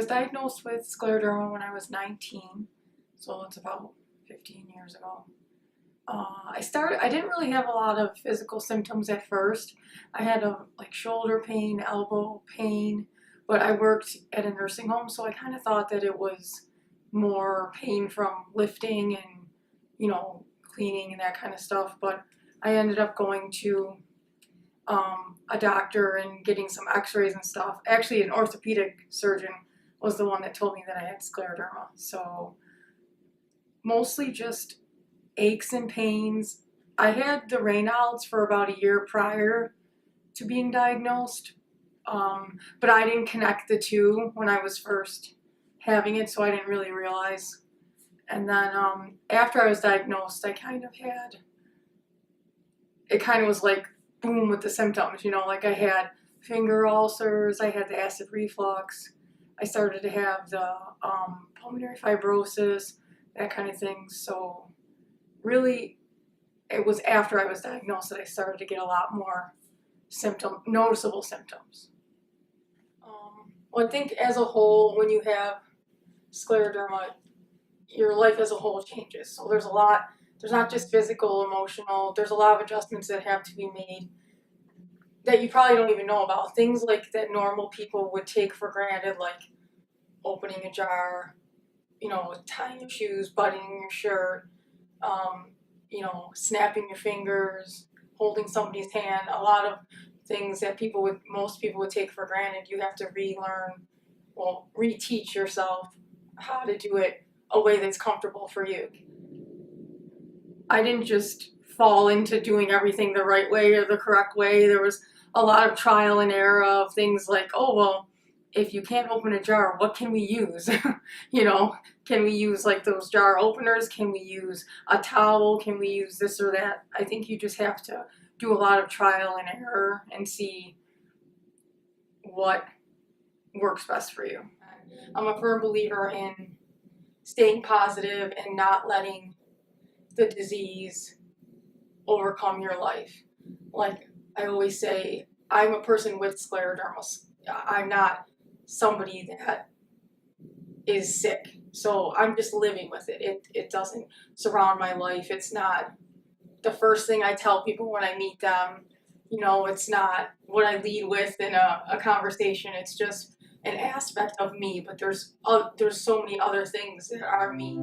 was diagnosed with scleroderma when I was 19, so it's about 15 years ago. I didn't really have a lot of physical symptoms at first. I had like shoulder pain, elbow pain, but I worked at a nursing home, so I kind of thought that it was more pain from lifting and, cleaning and that kind of stuff. But I ended up going to a doctor and getting some x-rays and stuff. Actually, an orthopedic surgeon was the one that told me that I had scleroderma. So mostly just aches and pains. I had the Raynaud's for about a year prior to being diagnosed, but I didn't connect the two when I was first having it, so I didn't really realize. And then after I was diagnosed, it kind of was like boom with the symptoms, like I had finger ulcers, I had the acid reflux, I started to have the pulmonary fibrosis, that kind of thing. So really, it was after I was diagnosed that I started to get a lot more noticeable symptoms. Well, I think as a whole, when you have scleroderma, your life as a whole changes. So there's not just physical, emotional, there's a lot of adjustments that have to be made that you probably don't even know about. Things like that normal people would take for granted, like opening a jar, tying your shoes, buttoning your shirt, snapping your fingers, holding somebody's hand. A lot of things that most people would take for granted, you have to reteach yourself how to do it a way that's comfortable for you. I didn't just fall into doing everything the right way or the correct way. There was a lot of trial and error of things like, oh, well, if you can't open a jar, what can we use? Can we use like those jar openers? Can we use a towel? Can we use this or that? I think you just have to do a lot of trial and error and see what works best for you. I'm a firm believer in staying positive and not letting the disease overcome your life. Like I always say, I'm a person with scleroderma. I'm not somebody that is sick. So I'm just living with it. It doesn't surround my life. It's not the first thing I tell people when I meet them. It's not what I lead with in a conversation. It's just an aspect of me, but there's so many other things that are me.